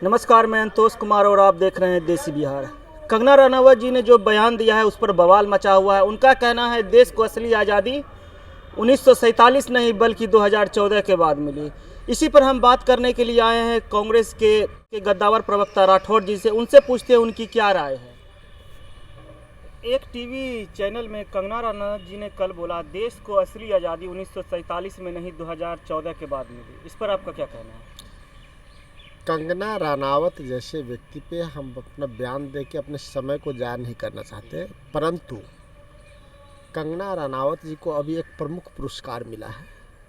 नमस्कार, मैं संतोष कुमार और आप देख रहे हैं देसी बिहार। कंगना रनावत जी ने जो बयान दिया है उस पर बवाल मचा हुआ है। उनका कहना है देश को असली आज़ादी 1947 नहीं बल्कि 2014 के बाद मिली। इसी पर हम बात करने के लिए आए हैं कांग्रेस के गद्दावर प्रवक्ता राठौड़ जी से। उनसे पूछते हैं उनकी क्या राय है। एक टीवी चैनल में कंगना रनावत जी ने कल बोला देश को असली आज़ादी 1947 में नहीं 2014 के बाद मिली। इस पर आपका क्या कहना है? कंगना रनावत जैसे व्यक्ति पे हम अपना बयान दे के अपने समय को ज़ाया नहीं करना चाहते, परंतु कंगना रनावत जी को अभी एक प्रमुख पुरस्कार मिला है।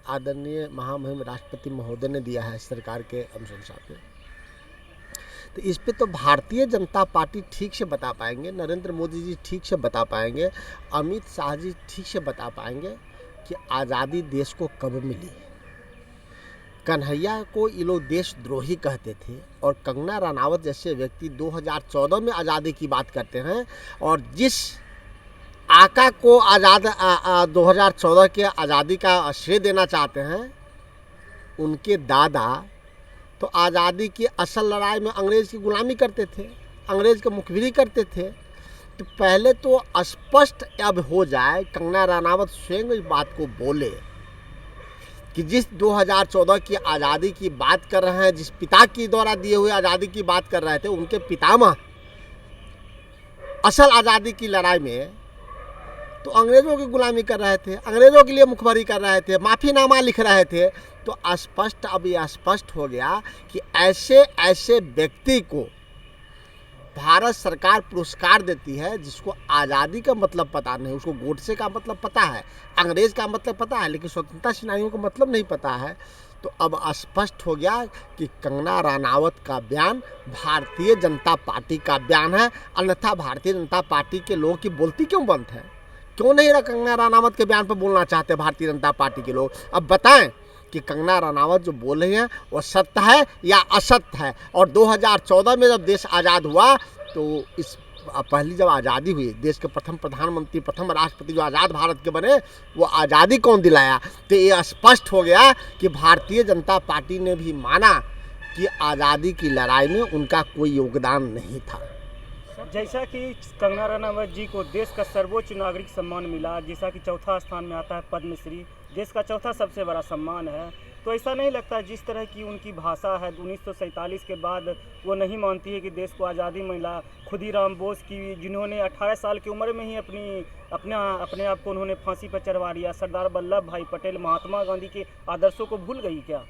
आदरणीय महामहिम राष्ट्रपति महोदय ने दिया है सरकार के अनुशंसा पे। तो इस पे तो भारतीय जनता पार्टी ठीक से बता पाएंगे, नरेंद्र मोदी जी ठीक से बता पाएंगे, अमित शाह जी ठीक से बता पाएंगे कि आज़ादी देश को कब मिली। कन्हैया को ये लोग देशद्रोही कहते थे और कंगना रनावत जैसे व्यक्ति 2014 में आज़ादी की बात करते हैं और जिस आका को 2014 के आज़ादी का श्रेय देना चाहते हैं, उनके दादा तो आज़ादी की असल लड़ाई में अंग्रेज़ की गुलामी करते थे, अंग्रेज़ की मुखबिरी करते थे। तो पहले तो स्पष्ट अब हो जाए, कंगना रनावत स्वयं इस बात को बोले कि जिस 2014 की आज़ादी की बात कर रहे हैं, जिस पिता के द्वारा दिए हुए आज़ादी की बात कर रहे थे, उनके पितामह असल आज़ादी की लड़ाई में तो अंग्रेज़ों की गुलामी कर रहे थे, अंग्रेज़ों के लिए मुखबरी कर रहे थे, माफ़ीनामा लिख रहे थे। तो अब ये स्पष्ट हो गया कि ऐसे व्यक्ति को भारत सरकार पुरस्कार देती है जिसको आज़ादी का मतलब पता नहीं। उसको गोडसे का मतलब पता है, अंग्रेज़ का मतलब पता है, लेकिन स्वतंत्रता सेनानियों का मतलब नहीं पता है। तो अब स्पष्ट हो गया कि कंगना रनावत का बयान भारतीय जनता पार्टी का बयान है, अन्यथा भारतीय जनता पार्टी के लोगों की बोलती क्यों बंद है? क्यों नहीं कंगना रनावत के बयान पर बोलना चाहते भारतीय जनता पार्टी के लोग? अब बताएं कि कंगना रनावत जो बोल रही हैं वो सत्य है या असत्य है। और 2014 में जब देश आज़ाद हुआ तो इस पहली जब आज़ादी हुई, देश के प्रथम प्रधानमंत्री, प्रथम राष्ट्रपति जो आज़ाद भारत के बने, वो आज़ादी कौन दिलाया? तो ये स्पष्ट हो गया कि भारतीय जनता पार्टी ने भी माना कि आज़ादी की लड़ाई में उनका कोई योगदान नहीं था। जैसा कि कंगना रनावत जी को देश का सर्वोच्च नागरिक सम्मान मिला, जैसा कि चौथा स्थान में आता है पद्मश्री, देश का चौथा सबसे बड़ा सम्मान है, तो ऐसा नहीं लगता जिस तरह की उनकी भाषा है 1947 के बाद वो नहीं मानती है कि देश को आज़ादी मिला। खुदीराम बोस की, जिन्होंने 18 साल की उम्र में ही अपने आप को उन्होंने फांसी पर चढ़वा दिया। सरदार वल्लभ भाई पटेल, महात्मा गांधी के आदर्शों को भूल गई क्या?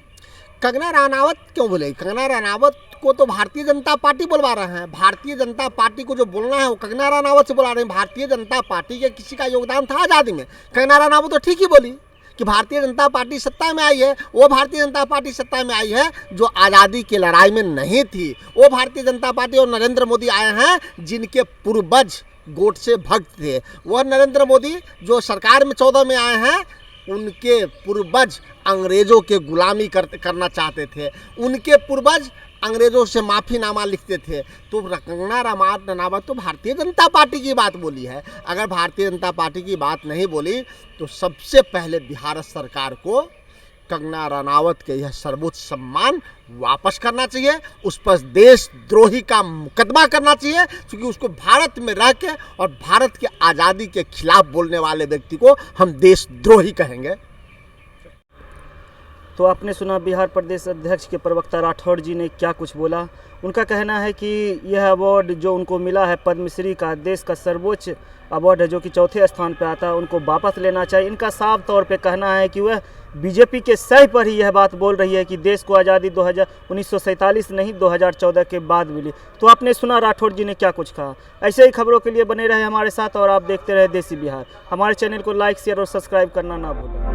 कंगना रनावत क्यों बोले? कंगना रनावत को तो भारतीय जनता पार्टी बुलवा रहे हैं। भारतीय जनता पार्टी को जो बोलना है वो कंगना रनावत से बुला रहे हैं। भारतीय जनता पार्टी के किसी का योगदान था आज़ादी में? कंगना रनावत तो ठीक ही बोली कि भारतीय जनता पार्टी सत्ता में आई है। वो भारतीय जनता पार्टी सत्ता में आई है जो आज़ादी की लड़ाई में नहीं थी। वो भारतीय जनता पार्टी और नरेंद्र मोदी आए हैं जिनके पूर्वज गोडसे भक्त थे। वह नरेंद्र मोदी जो सरकार में 14 में आए हैं, उनके पूर्वज अंग्रेज़ों के गुलामी करना चाहते थे। उनके पूर्वज अंग्रेज़ों से माफ़ीनामा लिखते थे। तो कंगना रनावत तो भारतीय जनता पार्टी की बात बोली है। अगर भारतीय जनता पार्टी की बात नहीं बोली तो सबसे पहले बिहार सरकार को कंगना रनावत के यह सर्वोच्च सम्मान वापस करना चाहिए, उस पर देशद्रोही का मुकदमा करना चाहिए, क्योंकि उसको भारत में रह के और भारत की आज़ादी के खिलाफ बोलने वाले व्यक्ति को हम देशद्रोही कहेंगे। तो आपने सुना बिहार प्रदेश अध्यक्ष के प्रवक्ता राठौड़ जी ने क्या कुछ बोला। उनका कहना है कि यह अवार्ड जो उनको मिला है पद्मश्री का, देश का सर्वोच्च अवार्ड है जो कि चौथे स्थान पर आता है, उनको वापस लेना चाहिए। इनका साफ तौर पे कहना है कि वह बीजेपी के सह पर ही यह बात बोल रही है कि देश को आज़ादी 1947 नहीं 2014 के बाद मिली। तो आपने सुना राठौड़ जी ने क्या कुछ कहा। ऐसे ही खबरों के लिए बने रहे हमारे साथ और आप देखते रहे देसी बिहार। हमारे चैनल को लाइक, शेयर और सब्सक्राइब करना ना भूलें।